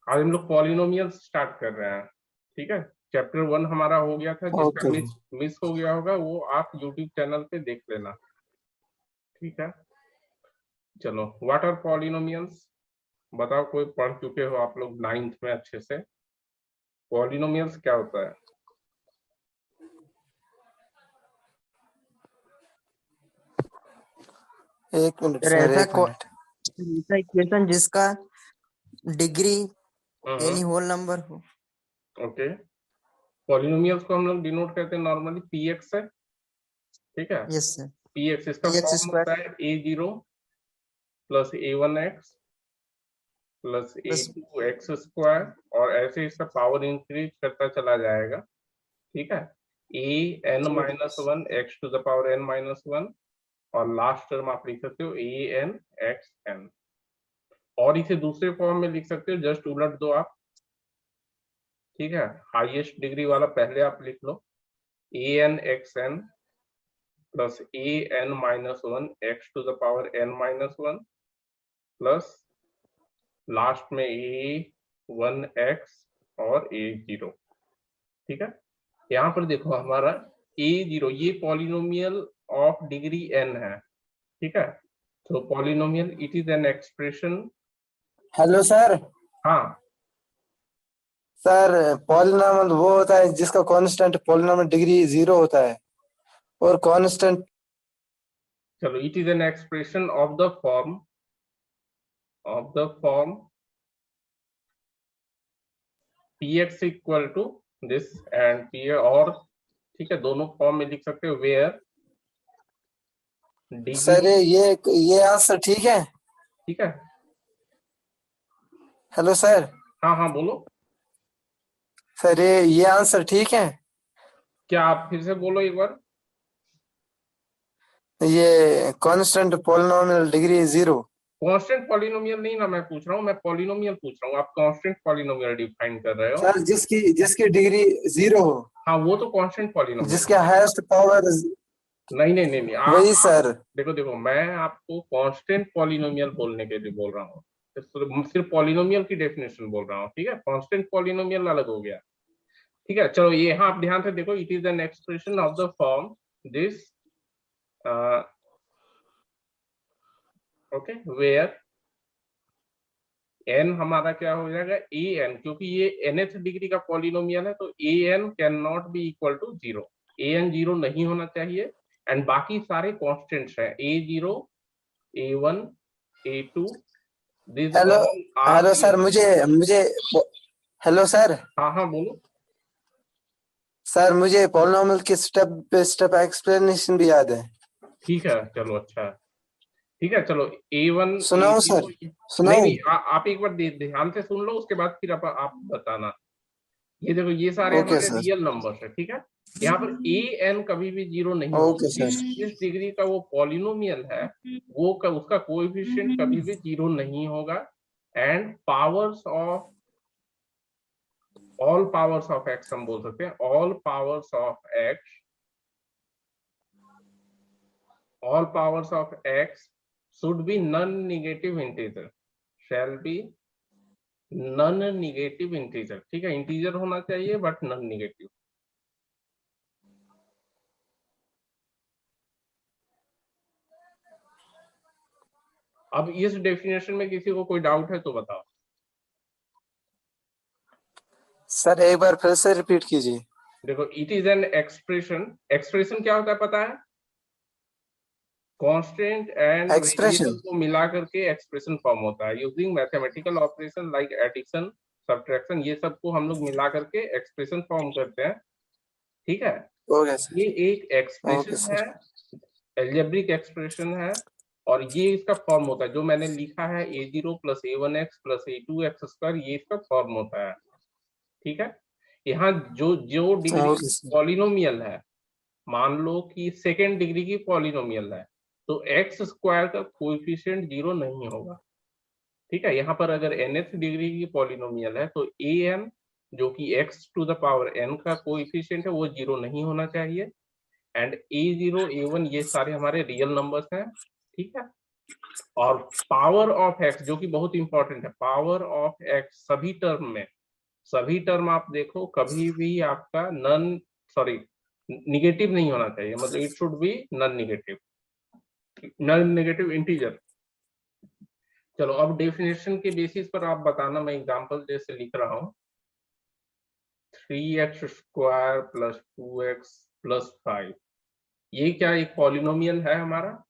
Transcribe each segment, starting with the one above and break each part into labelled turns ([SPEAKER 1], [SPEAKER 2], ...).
[SPEAKER 1] आज हम लोग पॉलिनोमियल स्टार्ट कर रहे हैं। ठीक है, चैप्टर 1 हमारा हो गया था, जिसका
[SPEAKER 2] ओके
[SPEAKER 1] मिस हो गया होगा वो आप यूट्यूब चैनल पे देख लेना। ठीक है, चलो व्हाट आर पॉलिनोमियल्स, बताओ। कोई पढ़ चुके हो आप लोग 9th में अच्छे से? पॉलिनोमियल्स क्या होता है?
[SPEAKER 2] एक मिनट
[SPEAKER 3] सर
[SPEAKER 2] सर,
[SPEAKER 3] ऐसा
[SPEAKER 2] एक मिनट।
[SPEAKER 3] ऐसा इक्वेशन जिसका degree any
[SPEAKER 1] hmm,
[SPEAKER 3] whole number हो।
[SPEAKER 1] ओके। पॉलिनोमियल्स को हम लोग डिनोट करते हैं नॉर्मली पीएक्स से। ठीक है,
[SPEAKER 3] यस सर।
[SPEAKER 1] पीएक्स इसका
[SPEAKER 3] एक्स
[SPEAKER 1] फॉर्म
[SPEAKER 3] स्क्वायर
[SPEAKER 1] होता है a0 plus a1x plus
[SPEAKER 3] plus
[SPEAKER 1] a2x square, और ऐसे इसका पावर इंक्रीज करता चला जाएगा। ठीक है, a n minus one x to the power n minus one, और लास्ट टर्म आप लिख सकते हो a n x n, और इसे दूसरे फॉर्म में लिख सकते हो, जस्ट उलट दो आप। ठीक है, हाईएस्ट डिग्री वाला पहले आप लिख लो, a n x n plus a n minus one x to the power n minus one, plus last में a1x और a0। ठीक है, यहाँ पर देखो हमारा a0 ये पॉलिनोमियल ऑफ डिग्री n है। ठीक है, तो polynomial it is an expression.
[SPEAKER 2] Hello sir.
[SPEAKER 1] हाँ,
[SPEAKER 2] सर पॉलिनॉमियल वो होता है जिसका कांस्टेंट पॉलिनॉमियल डिग्री 0 होता है, और कांस्टेंट।
[SPEAKER 1] चलो it is an expression of the form px equal to this and p, और ठीक है दोनों फॉर्म में लिख सकते हो, वेयर
[SPEAKER 2] सर
[SPEAKER 1] डिग्री।
[SPEAKER 2] ये आंसर ठीक है।
[SPEAKER 1] ठीक है,
[SPEAKER 2] हेलो सर।
[SPEAKER 1] हाँ हाँ बोलो।
[SPEAKER 2] सर ये आंसर ठीक है।
[SPEAKER 1] क्या आप फिर से बोलो एक बार?
[SPEAKER 2] ये constant polynomial degree 0।
[SPEAKER 1] Constant polynomial नहीं ना मैं पूछ रहा हूँ, मैं पॉलिनोमियल पूछ रहा हूँ। आप कांस्टेंट पॉलिनोमियल डिफाइन कर रहे हो।
[SPEAKER 2] सर जिसकी जिसकी डिग्री 0 हो,
[SPEAKER 1] हाँ वो तो कांस्टेंट पॉलिनोमियल
[SPEAKER 2] जिसके
[SPEAKER 1] है।
[SPEAKER 2] Highest power.
[SPEAKER 1] नहीं नहीं नहीं नहीं,
[SPEAKER 2] वही
[SPEAKER 1] आप
[SPEAKER 2] सर।
[SPEAKER 1] देखो देखो, मैं आपको कांस्टेंट पॉलिनोमियल बोलने के लिए बोल रहा हूँ, सिर्फ पॉलिनोमियल की डेफिनेशन बोल रहा हूँ। ठीक है, कांस्टेंट पॉलिनोमियल अलग हो गया। ठीक है, चलो ये यहाँ आप ध्यान से देखो, it is an expression of the form this, okay, where n हमारा क्या हो जाएगा a n, क्योंकि ये nth डिग्री का पॉलिनोमियल है, तो a n can not be equal to 0। a n 0 नहीं होना चाहिए, एंड बाकी सारे कॉन्स्टेंट्स हैं a0 a1 a2, this
[SPEAKER 2] hello
[SPEAKER 1] all are
[SPEAKER 2] hello sir,
[SPEAKER 1] real.
[SPEAKER 2] मुझे मुझे हेलो सर।
[SPEAKER 1] हाँ हाँ बोलो।
[SPEAKER 2] सर मुझे पॉलिनॉमियल की स्टेप बाय स्टेप एक्सप्लेनेशन भी याद है।
[SPEAKER 1] ठीक है, चलो अच्छा है। ठीक है, चलो a1
[SPEAKER 2] सुनाओ
[SPEAKER 1] a0,
[SPEAKER 2] सर,
[SPEAKER 1] नहीं
[SPEAKER 2] सुनाओ।
[SPEAKER 1] नहीं आप एक बार ध्यान से सुन लो, उसके बाद फिर आप बताना। ये देखो ये सारे
[SPEAKER 2] ओके
[SPEAKER 1] हमारे
[SPEAKER 2] सर।
[SPEAKER 1] रियल नंबर्स है। ठीक है, यहाँ पर ए एन कभी भी 0 नहीं होगा।
[SPEAKER 2] Okay sir.
[SPEAKER 1] जिस डिग्री का वो पॉलिनोमियल है, उसका कोएफिशिएंट कभी भी 0 नहीं होगा, and powers of all powers of x हम बोल सकते हैं, all powers of x, all powers of x should be non negative integer, shall be non negative integer. ठीक है, इंटीजर होना चाहिए बट नॉन नेगेटिव। अब इस डेफिनेशन में किसी को कोई डाउट है तो बताओ।
[SPEAKER 2] सर एक बार फिर से रिपीट कीजिए।
[SPEAKER 1] देखो it is an expression, expression क्या होता है पता है? Constant and
[SPEAKER 2] expression.
[SPEAKER 1] वेरिएबल को मिला करके एक्सप्रेशन फॉर्म होता है, using mathematical operation like addition subtraction, ये सब को हम लोग मिला करके एक्सप्रेशन फॉर्म करते हैं। ठीक है,
[SPEAKER 2] ओके
[SPEAKER 1] ये
[SPEAKER 2] सर।
[SPEAKER 1] एक
[SPEAKER 2] ओके
[SPEAKER 1] एक्सप्रेशन है,
[SPEAKER 2] सर।
[SPEAKER 1] एल्जेब्रिक एक्सप्रेशन है, और ये इसका फॉर्म होता है जो मैंने लिखा है a0 plus a1x plus a2x square, ये इसका फॉर्म होता है। ठीक है, यहाँ जो जो डिग्री
[SPEAKER 2] ओके सर।
[SPEAKER 1] पॉलिनोमियल है, मान लो कि सेकेंड डिग्री की पॉलिनोमियल है, तो एक्स स्क्वायर का कोएफिशिएंट 0 नहीं होगा। ठीक है, यहाँ पर अगर nth डिग्री की पॉलिनोमियल है, तो ए एन जो कि x to the power n का कोएफिशिएंट है, वो 0 नहीं होना चाहिए, एंड a0 a1 ये सारे हमारे रियल नंबर्स हैं। ठीक है, और पावर ऑफ एक्स जो कि बहुत इंपॉर्टेंट है, पावर ऑफ एक्स सभी टर्म में, सभी टर्म आप देखो कभी भी आपका नन सॉरी निगेटिव नहीं होना चाहिए, मतलब it should be non negative integer. चलो अब डेफिनेशन के बेसिस पर आप बताना, मैं एग्जांपल जैसे लिख रहा हूं, 3x² + 2x + 5, ये क्या एक पॉलिनोमियल है हमारा?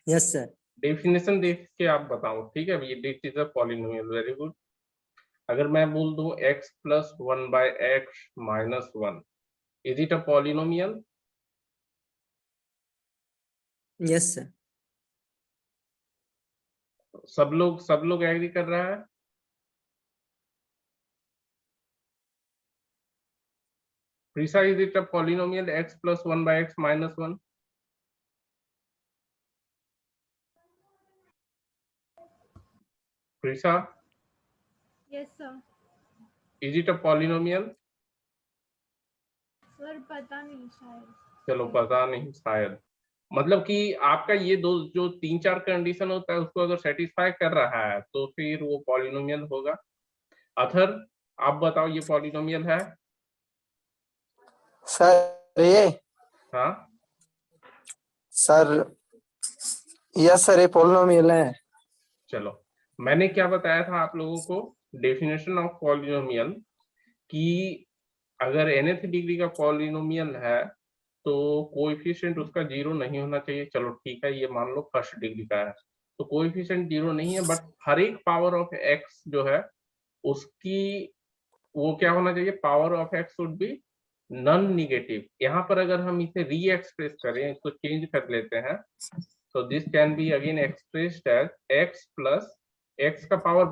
[SPEAKER 3] Yes sir.
[SPEAKER 1] डेफिनेशन देख के आप बताओ, ठीक है, ये this is a polynomial, very good. अगर मैं बोल दूं x + 1/x - 1, is it a polynomial?
[SPEAKER 3] Yes sir.
[SPEAKER 1] सब लोग एग्री कर रहा है? Preesa, is it a polynomial x + 1/x - 1? Preesa,
[SPEAKER 4] yes sir.
[SPEAKER 1] Is it a polynomial?
[SPEAKER 4] Sir पता नहीं शायद।
[SPEAKER 1] चलो पता नहीं शायद, मतलब कि आपका ये दो जो 3-4 कंडीशन होता है उसको अगर सेटिस्फाई कर रहा है तो फिर वो पॉलिनोमियल होगा। अथर, आप बताओ ये पॉलिनोमियल है?
[SPEAKER 2] सर ये
[SPEAKER 1] हाँ,
[SPEAKER 2] सर यस सर, ये पॉलिनोमियल है।
[SPEAKER 1] चलो मैंने क्या बताया था आप लोगों को, डेफिनेशन ऑफ पॉलिनोमियल, कि अगर nth डिग्री का पॉलिनोमियल है तो कोएफिशिएंट उसका 0 नहीं होना चाहिए। चलो ठीक है, ये मान लो फर्स्ट डिग्री का है तो कोएफिशिएंट 0 नहीं है, बट हर एक पावर ऑफ x जो है उसकी वो क्या होना चाहिए, power of x should be non negative. यहाँ पर अगर हम इसे री एक्सप्रेस करें, इसको चेंज कर लेते हैं, तो this can be again expressed as x + x का पावर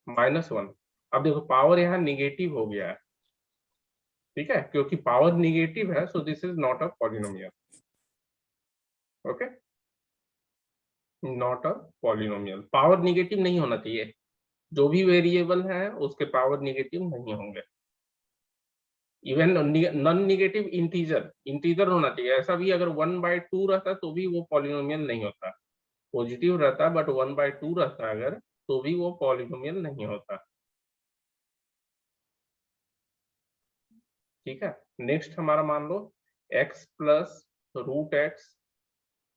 [SPEAKER 1] -1। अब देखो पावर यहाँ निगेटिव हो गया है, ठीक है, क्योंकि पावर निगेटिव है, so this is not a polynomial. Okay, not a polynomial, power negative नहीं होना चाहिए, जो भी वेरिएबल है उसके पावर निगेटिव नहीं होंगे। इवन नॉन निगेटिव इंटीजर होना चाहिए, ऐसा भी अगर 1/2 रहता तो भी वो पॉलिनोमियल नहीं होता, पॉजिटिव रहता बट 1/2 रहता अगर तो भी वो पॉलिनोमियल नहीं होता। ठीक है, नेक्स्ट हमारा मान लो x + √x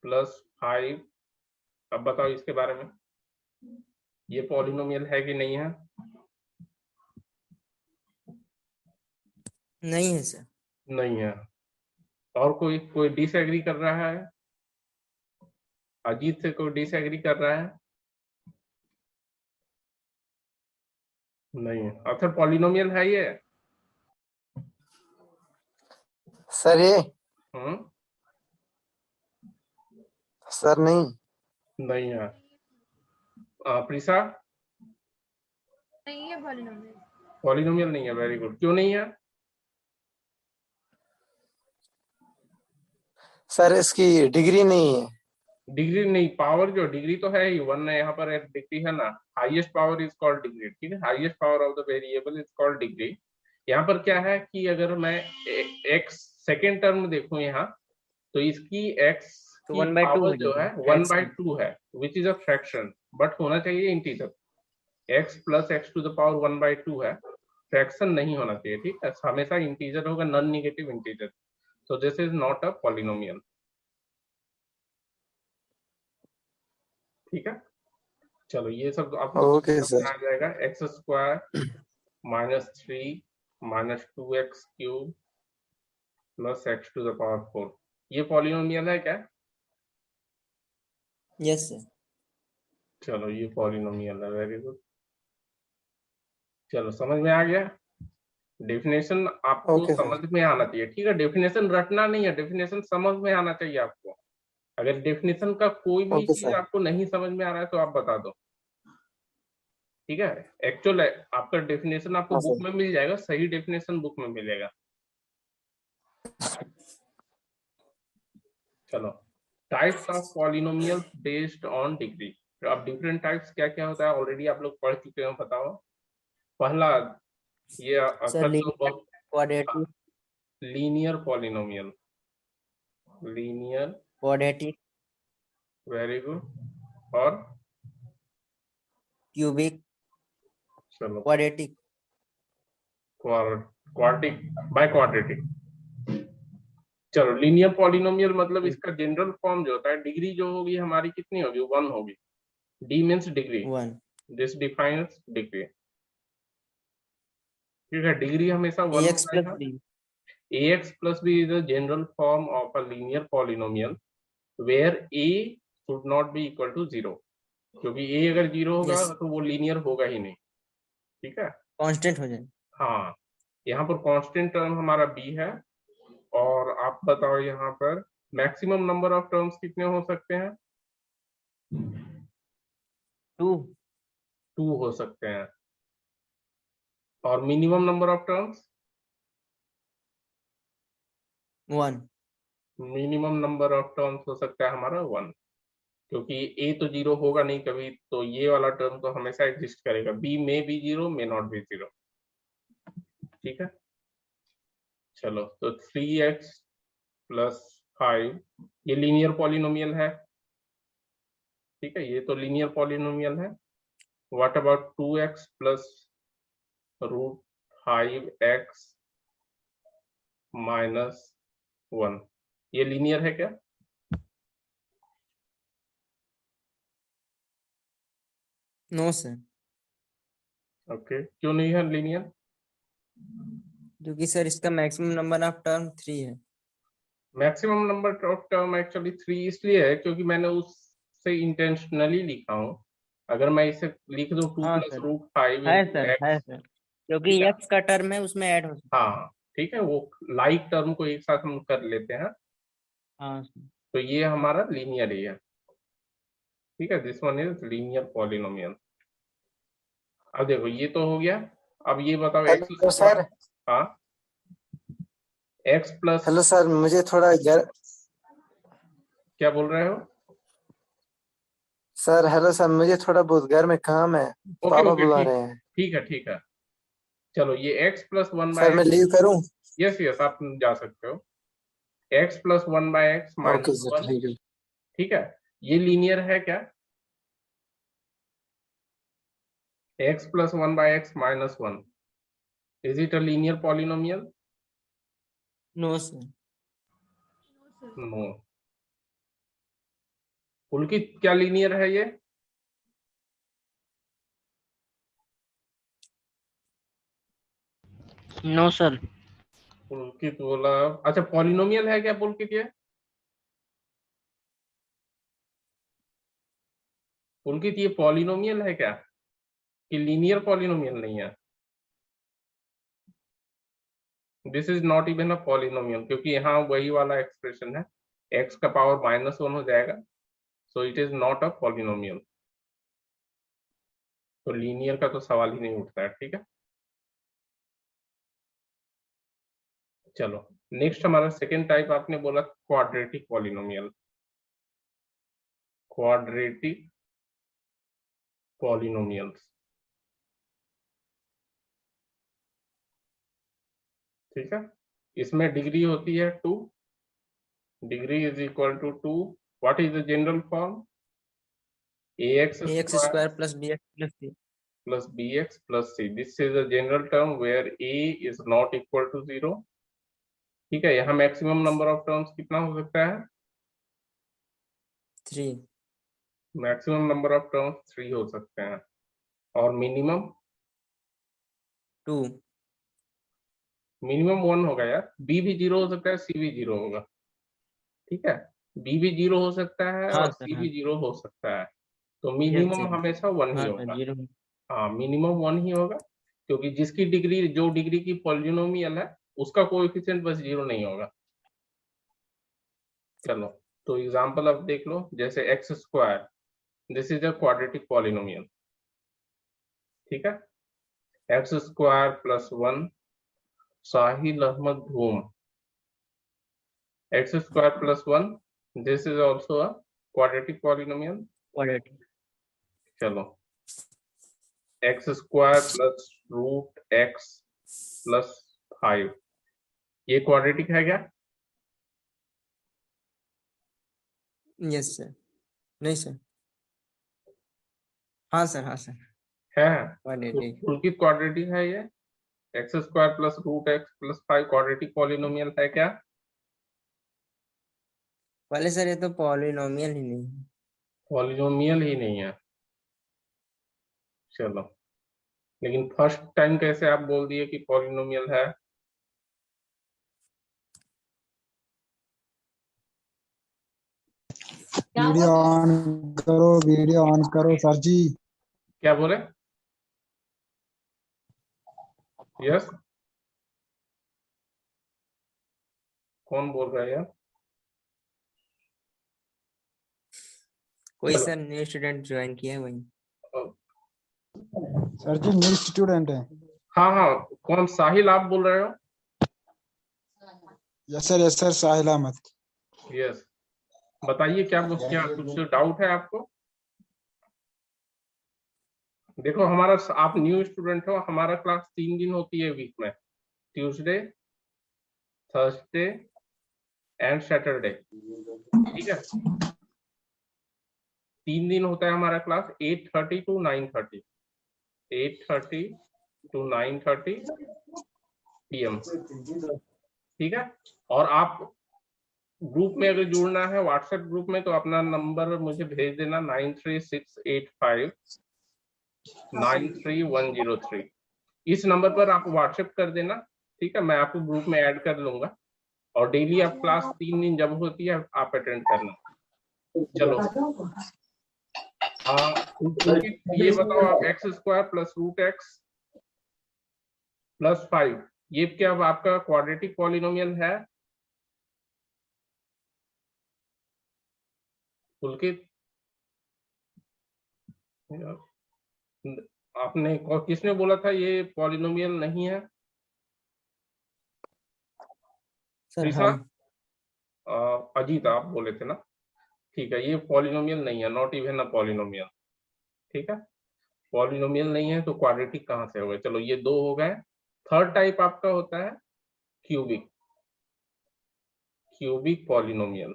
[SPEAKER 1] + 5, अब बताओ इसके बारे में, ये पॉलिनोमियल है कि नहीं है?
[SPEAKER 3] नहीं है सर।
[SPEAKER 1] नहीं है। और कोई कोई डिसएग्री कर रहा है? अजीत से कोई डिसएग्री कर रहा है? नहीं है। अच्छा पॉलिनोमियल है ये?
[SPEAKER 2] सर ये
[SPEAKER 1] हम्म,
[SPEAKER 2] सर नहीं।
[SPEAKER 1] नहीं है। प्रीसा,
[SPEAKER 4] नहीं है पॉलिनोमियल।
[SPEAKER 1] पॉलिनोमियल नहीं है, वेरी गुड। क्यों नहीं है?
[SPEAKER 2] सर इसकी डिग्री नहीं है।
[SPEAKER 1] डिग्री नहीं, पावर जो डिग्री तो है ही, 1 है यहाँ पर, एक डिग्री है ना, highest power is called degree, ठीक है, highest power of the variable is called degree. यहाँ पर क्या है कि अगर मैं एक्स सेकेंड टर्म देखूं यहाँ, तो इसकी एक्स
[SPEAKER 3] तो
[SPEAKER 1] की
[SPEAKER 3] 1/2
[SPEAKER 1] पावर जो
[SPEAKER 3] मिलेगा
[SPEAKER 1] है
[SPEAKER 3] x की।
[SPEAKER 1] 1/2 है, which is a fraction, but होना चाहिए इंटीजर। x + x⁴ 1/2 है, फ्रैक्शन नहीं होना चाहिए, ठीक है, हमेशा इंटीजर होगा, non negative integer, so this is not a polynomial। ठीक है, चलो ये सब आप लोग
[SPEAKER 2] ओके
[SPEAKER 1] समझ में
[SPEAKER 3] अच्छा।
[SPEAKER 2] सर।
[SPEAKER 1] आ जाएगा। x² - 3 - 2x³ + x⁴, ये पॉलिनोमियल है क्या?
[SPEAKER 3] Yes sir.
[SPEAKER 1] चलो ये पॉलिनोमियल है, वेरी गुड। चलो समझ में आ गया, डेफिनेशन आपको
[SPEAKER 2] ओके सर।
[SPEAKER 1] समझ में आना चाहिए, ठीक है, डेफिनेशन रटना नहीं है, डेफिनेशन समझ में आना चाहिए आपको। अगर डेफिनेशन का कोई भी
[SPEAKER 2] ओके
[SPEAKER 1] चीज
[SPEAKER 2] सर।
[SPEAKER 1] आपको नहीं समझ में आ रहा है तो आप बता दो, ठीक है। एक्चुअल आपका डेफिनेशन आपको
[SPEAKER 2] हाँ
[SPEAKER 1] बुक
[SPEAKER 2] सर।
[SPEAKER 1] में मिल जाएगा, सही डेफिनेशन बुक में मिलेगा। चलो, types of polynomial based on degree. अब डिफरेंट टाइप्स क्या क्या होता है ऑलरेडी आप लोग पढ़ चुके हो, बताओ। पहला, ये
[SPEAKER 3] सर
[SPEAKER 1] अक्सर लोग
[SPEAKER 3] linear quadratic.
[SPEAKER 1] Linear polynomial, linear
[SPEAKER 3] quadratic,
[SPEAKER 1] very good. और
[SPEAKER 3] क्यूबिक,
[SPEAKER 1] चलो
[SPEAKER 3] क्वाड्रेटिक।
[SPEAKER 1] Quadratic by quadratic. चलो लीनियर पॉलिनोमियल मतलब इसका जनरल फॉर्म जो होता है, डिग्री जो होगी हमारी कितनी होगी, 1 होगी। D means degree,
[SPEAKER 3] 1।
[SPEAKER 1] This defines degree. ठीक है, डिग्री हमेशा 1
[SPEAKER 3] ax
[SPEAKER 1] होगा
[SPEAKER 3] plus
[SPEAKER 1] यहाँ।
[SPEAKER 3] b।
[SPEAKER 1] ax plus b is a general form of a linear polynomial where a should not be equal to 0, क्योंकि a अगर 0 होगा
[SPEAKER 3] Yes,
[SPEAKER 1] तो वो लीनियर होगा ही नहीं। ठीक है,
[SPEAKER 3] कांस्टेंट हो जाए।
[SPEAKER 1] हाँ, यहाँ पर कांस्टेंट टर्म हमारा b है। और आप बताओ यहाँ पर मैक्सिमम नंबर ऑफ टर्म्स कितने हो सकते हैं?
[SPEAKER 3] 2।
[SPEAKER 1] 2 हो सकते हैं। और minimum number of terms?
[SPEAKER 3] 1।
[SPEAKER 1] Minimum number of terms हो सकता है हमारा 1, क्योंकि a तो 0 होगा नहीं कभी, तो ये वाला टर्म तो हमेशा एग्जिस्ट करेगा। b may be 0, may not be 0। ठीक है, चलो तो 3x प्लस 5 ये लीनियर पॉलिनोमियल है। ठीक है, ये तो लीनियर पॉलिनोमियल है। What about 2x plus root 5x minus 1, ये लीनियर है क्या?
[SPEAKER 3] नो सर,
[SPEAKER 1] ओके, क्यों नहीं है लीनियर?
[SPEAKER 3] क्योंकि सर इसका मैक्सिमम नंबर ऑफ टर्म 3 है।
[SPEAKER 1] Maximum number of term actually 3 इसलिए है क्योंकि मैंने उससे इंटेंशनली लिखा हूं। अगर मैं इसे लिख दूं 2
[SPEAKER 3] हाँ
[SPEAKER 1] प्लस
[SPEAKER 3] सर,
[SPEAKER 1] रूट 5
[SPEAKER 3] है
[SPEAKER 1] इंटू
[SPEAKER 3] सर, है
[SPEAKER 1] एक्स।
[SPEAKER 3] सर,
[SPEAKER 1] ठीक
[SPEAKER 3] क्योंकि
[SPEAKER 1] है,
[SPEAKER 3] x का टर्म है उसमें ऐड हो सकता
[SPEAKER 1] हाँ ठीक है, वो लाइक टर्म को एक साथ हम कर लेते हैं,
[SPEAKER 3] है। हाँ सर।
[SPEAKER 1] तो ये हमारा लीनियर ही है। ठीक है, this one is linear polynomial. अब देखो ये तो हो गया। अब ये बताओ एक्स
[SPEAKER 2] हेलो सर।
[SPEAKER 1] स्क्वायर। हाँ, एक्स प्लस,
[SPEAKER 2] हेलो सर, मुझे थोड़ा घर
[SPEAKER 1] क्या बोल रहे हो?
[SPEAKER 2] सर हेलो सर, मुझे थोड़ा बहुत घर में काम है।
[SPEAKER 1] ओके
[SPEAKER 2] पापा
[SPEAKER 1] ओके,
[SPEAKER 2] बुला
[SPEAKER 1] ठीक
[SPEAKER 2] रहे हैं।
[SPEAKER 1] ठीक है, ठीक है। चलो ये x प्लस 1
[SPEAKER 2] सर
[SPEAKER 1] बाय
[SPEAKER 2] मैं
[SPEAKER 1] एक्स,
[SPEAKER 2] लीव करूं?
[SPEAKER 1] यस यस आप जा सकते हो। x plus 1 by x
[SPEAKER 2] okay
[SPEAKER 1] minus
[SPEAKER 2] sir,
[SPEAKER 1] 1।
[SPEAKER 2] Thank you.
[SPEAKER 1] ठीक है, ये लीनियर है क्या? x plus 1 by x minus 1, is it a linear polynomial?
[SPEAKER 3] No sir.
[SPEAKER 4] No, sir.
[SPEAKER 1] No। Pulkit क्या लीनियर है ये?
[SPEAKER 3] No sir.
[SPEAKER 1] पुलकित बोला, अच्छा पॉलिनोमियल है क्या पुलकित ये? पुलकित ये पॉलिनोमियल है क्या कि लीनियर पॉलिनोमियल नहीं है? This is not even a polynomial, क्योंकि यहाँ वही वाला एक्सप्रेशन है, x का पावर -1 हो जाएगा, so it is not a polynomial. तो लीनियर का तो सवाल ही नहीं उठता है। ठीक है, चलो नेक्स्ट हमारा सेकेंड टाइप आपने बोला क्वाड्रेटिक पॉलिनोमियल। क्वाड्रेटिक पॉलिनोमियल्स, ठीक है, इसमें डिग्री होती है 2, degree is equal to 2। What is the general form? ax
[SPEAKER 3] ax
[SPEAKER 1] square
[SPEAKER 3] square plus bx plus c।
[SPEAKER 1] plus bx plus c, this is a general term where a is not equal to 0। ठीक है, यहाँ maximum number of terms कितना हो सकता है?
[SPEAKER 3] 3।
[SPEAKER 1] Maximum number of terms 3 हो सकते हैं। और मिनिमम?
[SPEAKER 3] 2।
[SPEAKER 1] मिनिमम 1 होगा यार, b भी 0 हो सकता है, c भी 0 होगा। ठीक है, b भी 0 हो सकता है
[SPEAKER 3] हाँ
[SPEAKER 1] और
[SPEAKER 3] सर,
[SPEAKER 1] c
[SPEAKER 3] हाँ।
[SPEAKER 1] भी 0 हो सकता है, तो
[SPEAKER 3] यस
[SPEAKER 1] मिनिमम
[SPEAKER 3] सर।
[SPEAKER 1] हमेशा 1 ही
[SPEAKER 3] हाँ सर,
[SPEAKER 1] होगा।
[SPEAKER 3] 0।
[SPEAKER 1] हाँ, मिनिमम 1 ही होगा, क्योंकि जिसकी डिग्री, जो डिग्री की पॉलिनोमियल है, उसका कोएफिशिएंट बस 0 नहीं होगा। चलो तो एग्जांपल अब देख लो, जैसे X square, this is a quadratic polynomial. ठीक है, X square plus 1 Sahil Ahmed Dhoom, X square plus 1, this is also a quadratic polynomial.
[SPEAKER 3] Quadratic.
[SPEAKER 1] चलो X square plus root x plus 5, ये क्वाड्रेटिक है क्या?
[SPEAKER 3] Yes sir. नहीं सर। हाँ सर, हाँ sir.
[SPEAKER 1] है?
[SPEAKER 3] 180।
[SPEAKER 1] फुल्की क्वाड्रेटिक है ये? X square plus root x plus 5 quadratic polynomial है क्या?
[SPEAKER 3] पहले सर ये तो पॉलिनोमियल ही नहीं है।
[SPEAKER 1] पॉलिनोमियल ही नहीं है। चलो, लेकिन फर्स्ट टाइम कैसे आप बोल दिए कि पॉलिनोमियल है?
[SPEAKER 5] वीडियो ऑन करो सर जी।
[SPEAKER 1] क्या बोले? यस, कौन बोल रहा है यार?
[SPEAKER 3] कोई
[SPEAKER 1] चलो,
[SPEAKER 3] सर न्यू स्टूडेंट ज्वाइन किया है वही।
[SPEAKER 5] सर जी न्यू स्टूडेंट है।
[SPEAKER 1] हाँ हाँ, कौन? साहिल आप बोल रहे हो?
[SPEAKER 5] यस सर साहिल अहमद।
[SPEAKER 1] यस, बताइए क्या क्या कुछ डाउट है आपको? देखो, हमारा आप न्यू स्टूडेंट हो, हमारा क्लास 3 दिन होती है वीक में, ट्यूसडे, थर्सडे एंड सैटरडे। ठीक है, 3 दिन होता है हमारा क्लास, 8:30 to 9:30, 8:30 to 9:30 PM। ठीक है, और आप ग्रुप में अगर जुड़ना है व्हाट्सएप ग्रुप में, तो अपना नंबर मुझे भेज देना, 9368593103। इस नंबर पर आप व्हाट्सएप कर देना। ठीक है, मैं आपको ग्रुप में ऐड कर लूंगा, और डेली आप क्लास 3 दिन जब होती है आप अटेंड करना। चलो, हाँ, ये बताओ आप, x square plus root x plus 5, ये क्या आपका क्वाड्रेटिक पॉलिनोमियल है? पुलकित, आपने किसने बोला था ये पॉलिनोमियल नहीं है?
[SPEAKER 3] सर
[SPEAKER 1] प्रीसा,
[SPEAKER 3] हम।
[SPEAKER 1] अजीत आप बोले थे ना? ठीक है, ये पॉलिनोमियल नहीं है, नॉट इवन अ पॉलिनोमियल। ठीक है, पॉलिनोमियल नहीं है तो क्वाड्रेटिक कहाँ से हो गए? चलो, ये दो हो गए। थर्ड टाइप आपका होता है क्यूबिक, क्यूबिक पॉलिनोमियल।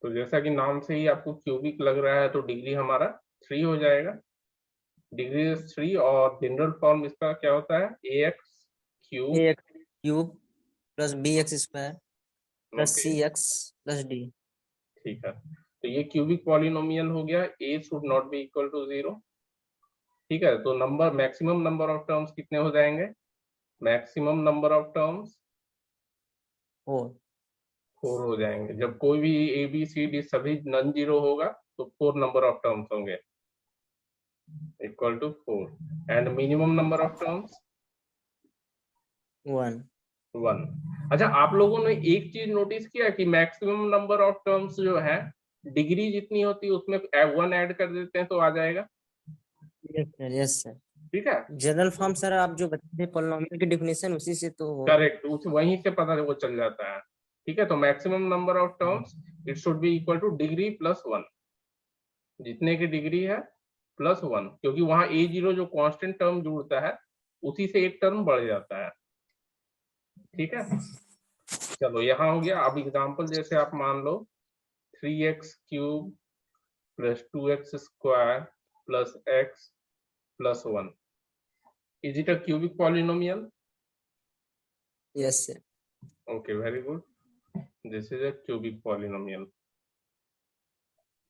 [SPEAKER 1] तो जैसा कि नाम से ही आपको क्यूबिक लग रहा है, तो डिग्री हमारा 3 हो जाएगा, डिग्री 3। और जनरल फॉर्म इसका क्या होता है? A X cube.
[SPEAKER 3] A X cube plus B X square plus
[SPEAKER 1] okay,
[SPEAKER 3] C X plus D.
[SPEAKER 1] ठीक है, तो ये क्यूबिक पॉलिनोमियल हो गया। A should not be equal to 0। ठीक है, तो number, maximum number of terms कितने हो जाएंगे? मैक्सिमम नंबर ऑफ टर्म्स
[SPEAKER 3] ओ
[SPEAKER 1] 4 हो जाएंगे। जब कोई भी ए बी सी डी सभी नॉन जीरो होगा, तो 4 नंबर ऑफ टर्म्स होंगे, equal to 4। And minimum number of terms
[SPEAKER 3] 1।
[SPEAKER 1] 1। अच्छा, आप लोगों ने एक चीज नोटिस किया कि मैक्सिमम नंबर ऑफ टर्म्स जो है, डिग्री जितनी होती है उसमें 1 ऐड कर देते हैं तो आ जाएगा।
[SPEAKER 3] Yes sir, yes sir.
[SPEAKER 1] ठीक है,
[SPEAKER 3] जनरल फॉर्म सर आप जो बताते थे पॉलिनोमियल की डेफिनेशन उसी से तो
[SPEAKER 1] करेक्ट, उस वहीं से पता वो चल जाता है। ठीक है, तो maximum number of terms, it should be equal two degree plus 1, जितने की डिग्री है प्लस 1, क्योंकि वहां A0 जो कांस्टेंट टर्म जुड़ता है, उसी से एक टर्म बढ़ जाता है। ठीक है, चलो यहाँ हो गया। अब एग्जांपल जैसे आप मान लो 3x³ plus 2x² plus x plus 1, is it a cubic polynomial?
[SPEAKER 3] Yes sir.
[SPEAKER 1] Okay, very good, this is a cubic polynomial.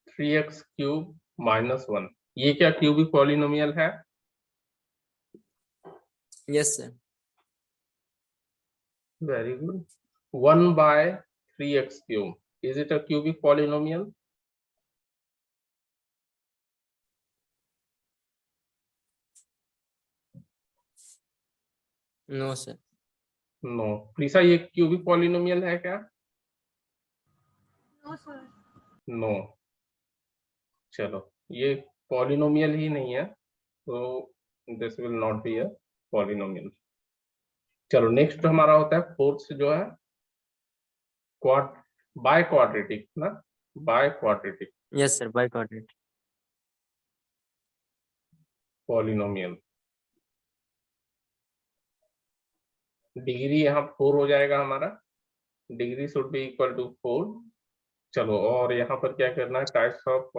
[SPEAKER 1] 3x³ minus 1, ये क्या क्यूबिक पॉलिनोमियल है?
[SPEAKER 3] Yes sir.
[SPEAKER 1] Very good. 1/3x³, is it a cubic polynomial?
[SPEAKER 3] No sir.
[SPEAKER 1] No. Prisha, ये cubic polynomial है क्या?
[SPEAKER 4] No, sir.
[SPEAKER 1] No. चलो, ये polynomial ही नहीं है, तो this will not be a polynomial. चलो, नेक्स्ट हमारा होता है फोर्थ जो है क्वाड बाय क्वाड्रेटिक ना, biquadratic
[SPEAKER 3] yes sir, by coordinate.
[SPEAKER 1] Polynomial. Degree यहाँ 4 हो जाएगा हमारा, degree should be equal to 4। चलो, और यहाँ पर क्या करना है, types of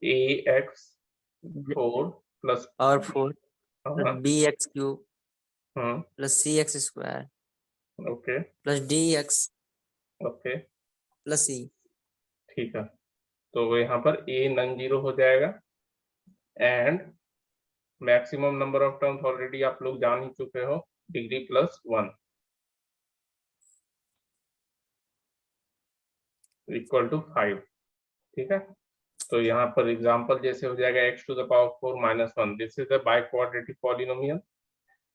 [SPEAKER 1] a x 4 plus
[SPEAKER 3] और 4 प्लस
[SPEAKER 1] हाँ
[SPEAKER 3] bx क्यूब
[SPEAKER 1] हाँ
[SPEAKER 3] plus cx square
[SPEAKER 1] okay
[SPEAKER 3] plus dx
[SPEAKER 1] okay
[SPEAKER 3] plus c।
[SPEAKER 1] ठीक है, तो यहाँ पर ए नॉन जीरो हो जाएगा and maximum number of terms already आप लोग जान ही चुके हो, डिग्री प्लस 1 इक्वल टू 5। ठीक है, तो यहाँ पर एग्जांपल जैसे हो जाएगा x to the power 4 minus 1, this is the biquadratic polynomial.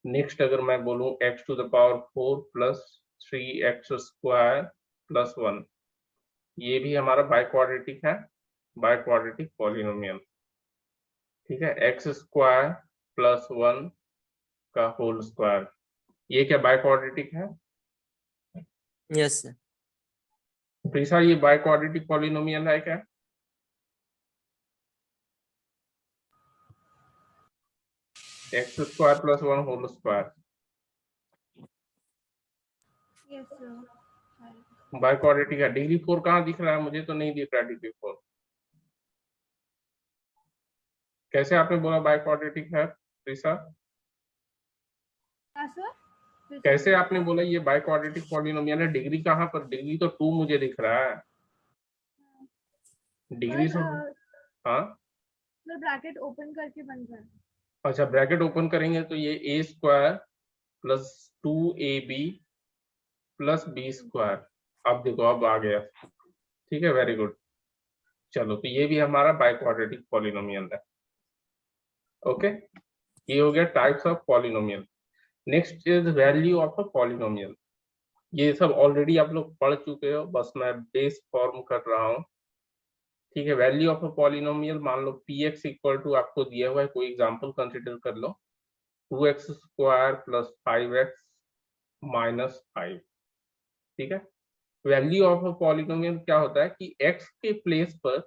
[SPEAKER 1] Next अगर मैं बोलूं x to the power 4 plus 3x square plus 1, ये भी हमारा बाई क्वाड्रेटिक है, बाई क्वाड्रेटिक पॉलिनोमियल। ठीक है, एक्स स्क्वायर प्लस 1 का होल स्क्वायर, ये क्या बाई क्वाड्रेटिक है?
[SPEAKER 3] Yes sir.
[SPEAKER 1] प्रीसा, ये बाई क्वाड्रेटिक पॉलिनोमियल है क्या? X square plus 1 whole square
[SPEAKER 4] Yes, sir. Hi.
[SPEAKER 1] Biquadratic है। डिग्री 4 कहाँ दिख रहा है? मुझे तो नहीं दिख रहा डिग्री 4। कैसे आपने बोला बाई क्वाड्रेटिक है प्रीसा?
[SPEAKER 4] हाँ सर, फिर से
[SPEAKER 1] कैसे
[SPEAKER 4] बोलिए।
[SPEAKER 1] आपने बोला ये बाई क्वाड्रेटिक पॉलिनोमियल है? डिग्री कहाँ पर? डिग्री तो 2 मुझे दिख रहा है। डिग्री
[SPEAKER 4] सर,
[SPEAKER 1] हाँ
[SPEAKER 4] सर ब्रैकेट ओपन करके बन रहा है।
[SPEAKER 1] अच्छा, ब्रैकेट ओपन करेंगे तो ये a square plus 2ab plus b square, अब देखो अब आ गया। ठीक है, वेरी गुड। चलो, तो ये भी हमारा बाई क्वाड्रेटिक पॉलिनोमियल है। ओके, ये हो गया types of polynomial. Next is value of a polynomial. ये सब ऑलरेडी आप लोग पढ़ चुके हो, बस मैं बेस फॉर्म कर रहा हूँ। ठीक है, वैल्यू ऑफ अ पॉलिनोमियल, मान लो पी एक्स इक्वल टू आपको दिया हुआ है, कोई एग्जांपल कंसिडर कर लो, 2x square plus 5x minus 5। ठीक है, वैल्यू ऑफ अ पॉलिनोमियल क्या होता है कि x के प्लेस पर,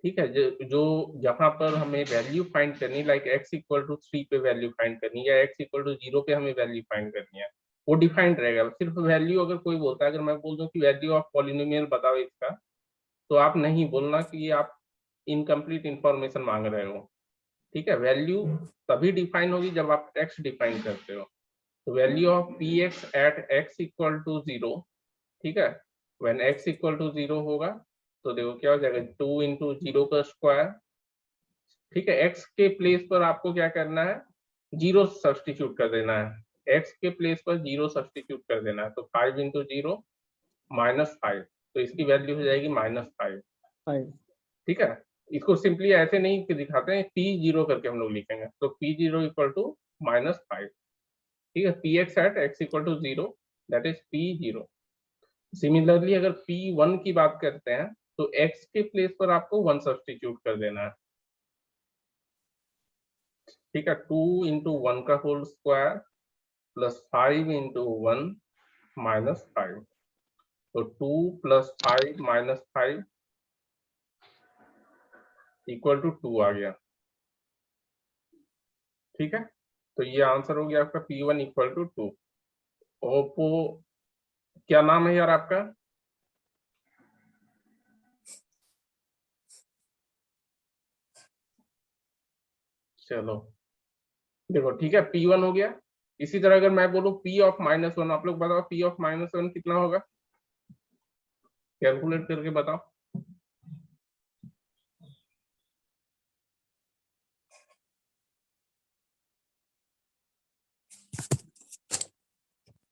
[SPEAKER 1] ठीक है, जो जहां पर हमें वैल्यू फाइंड करनी, लाइक x इक्वल टू 3 पे वैल्यू फाइंड करनी या x इक्वल टू 0 पे हमें वैल्यू फाइंड करनी है, वो डिफाइंड रहेगा। सिर्फ वैल्यू अगर कोई बोलता है, अगर मैं बोल दूं कि वैल्यू ऑफ पॉलिनोमियल बताओ इसका, तो आप नहीं बोलना कि ये आप इनकम्प्लीट इंफॉर्मेशन मांग रहे हो। ठीक है, वैल्यू तभी डिफाइन होगी जब आप x डिफाइन करते हो। तो value of p x at x equal to 0, ठीक है, व्हेन x इक्वल टू 0 होगा तो देखो क्या हो जाएगा, 2 इंटू 0 का स्क्वायर। ठीक है, x के प्लेस पर आपको क्या करना है, 0 सब्सटीट्यूट कर देना है, x के प्लेस पर 0 सब्सटीट्यूट कर देना है, तो 5 इंटू 0 माइनस 5, तो इसकी वैल्यू हो जाएगी -5।
[SPEAKER 5] 5
[SPEAKER 1] ठीक है, इसको सिंपली ऐसे नहीं कि दिखाते हैं, p0 करके हम लोग लिखेंगे, तो p0 इक्वल टू -5। ठीक है, p x at x equal to 0, that is p0। Similarly अगर p1 की बात करते हैं तो x के प्लेस पर आपको 1 सब्सटीट्यूट कर देना है। ठीक है, 2 इंटू 1 का whole square plus 5 into 1 minus 5, तो 2 प्लस 5 माइनस 5 इक्वल टू 2 आ गया। ठीक है, तो ये आंसर हो गया आपका p1 इक्वल टू 2। ओप्पो, क्या नाम है यार आपका? चलो देखो, ठीक है, p1 हो गया। इसी तरह अगर मैं बोलूं p ऑफ -1, आप लोग बताओ p ऑफ -1 कितना होगा, कैलकुलेट करके बताओ।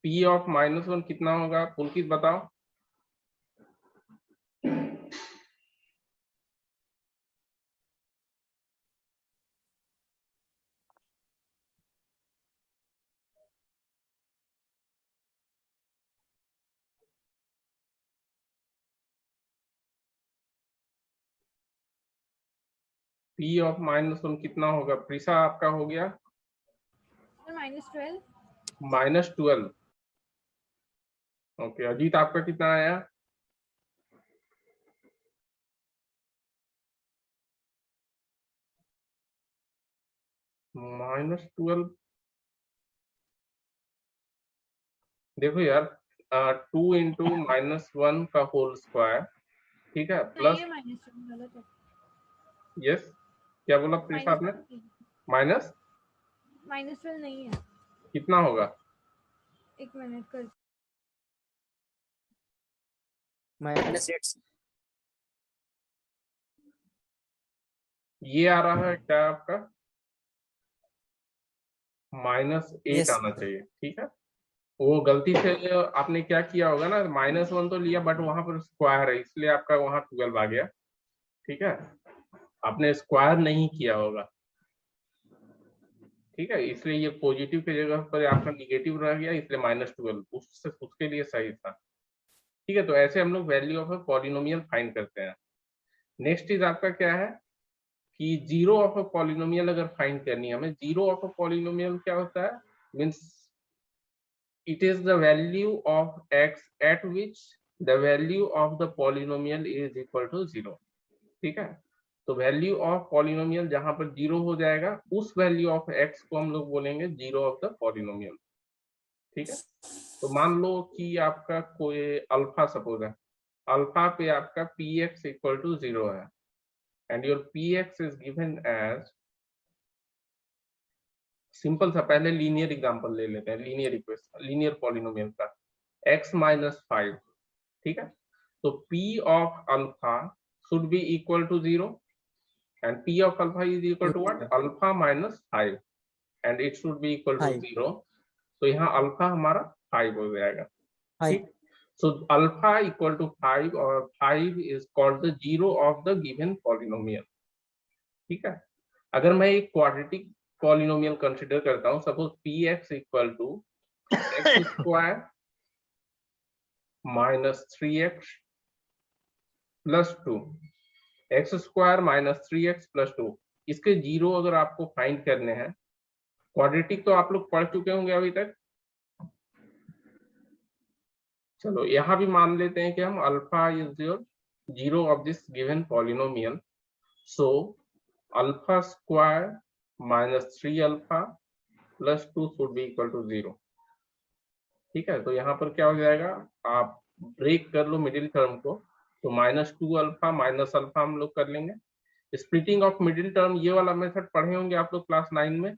[SPEAKER 1] p ऑफ -1 कितना होगा, पुलकित बताओ। p ऑफ -1 कितना होगा? प्रीसा आपका हो गया
[SPEAKER 4] सर -12।
[SPEAKER 1] -12। ओके, अजीत आपका कितना आया? -12। देखो यार, 2 इंटू -1 का होल स्क्वायर, ठीक है,
[SPEAKER 4] नहीं
[SPEAKER 1] प्लस
[SPEAKER 4] है -12 गलत है
[SPEAKER 1] यस, क्या बोला प्लीज आपने? माइनस
[SPEAKER 4] -12 नहीं है।
[SPEAKER 1] कितना होगा?
[SPEAKER 4] एक मिनट कर
[SPEAKER 3] -8
[SPEAKER 1] ये आ रहा है क्या आपका? -8
[SPEAKER 3] Yes.
[SPEAKER 1] आना चाहिए, ठीक है। वो गलती से आपने क्या किया होगा ना, -1 तो लिया बट वहां पर स्क्वायर है, इसलिए आपका वहां 12 आ गया, ठीक है। आपने स्क्वायर नहीं किया होगा, ठीक है, इसलिए ये पॉजिटिव की जगह पर आपका निगेटिव रह गया, इसलिए -12 उसके लिए सही था, ठीक है। तो ऐसे हम लोग value of a polynomial find करते हैं। नेक्स्ट इज आपका क्या है कि जीरो ऑफ अ पॉलिनोमियल अगर फाइंड करनी है हमें, जीरो ऑफ अ पॉलिनोमियल क्या होता है, means it is the value of x at which the value of the polynomial is equal to 0, ठीक है। तो वैल्यू ऑफ पॉलिनोमियल जहां पर 0 हो जाएगा, उस वैल्यू ऑफ x को हम लोग बोलेंगे जीरो ऑफ द पॉलिनोमियल, ठीक है। तो मान लो कि आपका कोई अल्फा सपोज है, अल्फा पे आपका px इक्वल टू 0 है and your px is given as, simple सा पहले लीनियर एग्जांपल ले लेते हैं, लीनियर इक्वेशन, लीनियर पॉलिनोमियल का x -5, ठीक है। तो p of alpha should be equal to 0 and p of alpha is equal to what? Alpha minus 5 and it should be equal to 0. तो यहाँ अल्फा हमारा 5 हो जाएगा, ठीक। So alpha equal to 5 और 5 is called the zero of the given polynomial, ठीक है। अगर मैं एक क्वाड्रेटिक पॉलिनोमियल कंसीडर करता हूँ, suppose px equal to x square minus 3x plus 2, x square -3x+2, इसके जीरो अगर आपको फाइंड करने हैं, क्वाड्रेटिक तो आप लोग पढ़ चुके होंगे अभी तक। चलो यहाँ भी मान लेते हैं कि हम alpha is your zero of this given polynomial, so alpha square -3 alpha plus 2 should be equal to 0, ठीक है। तो यहाँ पर क्या हो जाएगा, आप ब्रेक कर लो मिडिल टर्म को, तो -2 अल्फा माइनस अल्फा हम लोग कर लेंगे। स्प्लिटिंग ऑफ मिडिल टर्म, ये वाला मेथड पढ़े होंगे आप लोग क्लास 9 में,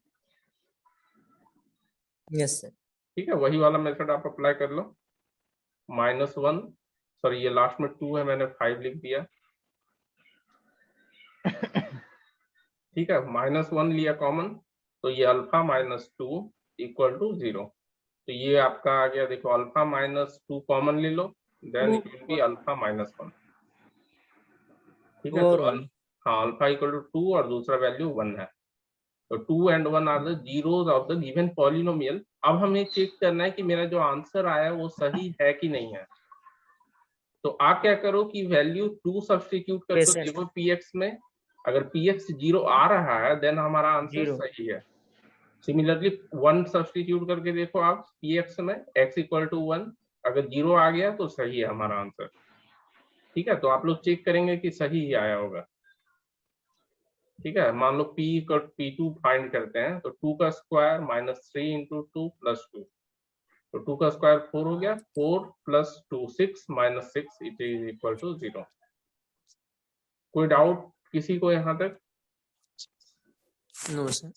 [SPEAKER 3] यस सर।
[SPEAKER 1] ठीक है, वही वाला मेथड आप अप्लाई कर लो। -1, सॉरी ये लास्ट में 2 है, मैंने 5 लिख दिया, ठीक है। -1 लिया कॉमन, तो ये अल्फा -2 इक्वल टू 0, तो ये आपका आ गया, देखो अल्फा -2 कॉमन ले लो, then it will be alpha -1, ठीक है। तो हाँ, अल्फा इक्वल टू 2 और दूसरा वैल्यू 1 है, तो 2 and 1 are the zeros of the given polynomial. अब हमें चेक करना है कि मेरा जो आंसर आया वो सही है कि नहीं है। तो आप क्या करो कि वैल्यू 2 सब्स्टिट्यूट कर दो, देखो px में, अगर px 0 आ रहा है देन हमारा आंसर सही है। सिमिलरली 1 सब्स्टिट्यूट करके देखो आप px में, x इक्वल टू 1, अगर 0 आ गया तो सही है हमारा आंसर, ठीक है। तो आप लोग चेक करेंगे कि सही ही आया होगा, ठीक है। मान लो p2 फाइंड करते हैं, तो 2 का स्क्वायर -3 इंटू 2 प्लस 2, तो 2 का स्क्वायर 4 हो गया, 4 प्लस 2 6 -6 इट इज इक्वल टू 0। कोई डाउट किसी को यहाँ तक?
[SPEAKER 3] No sir.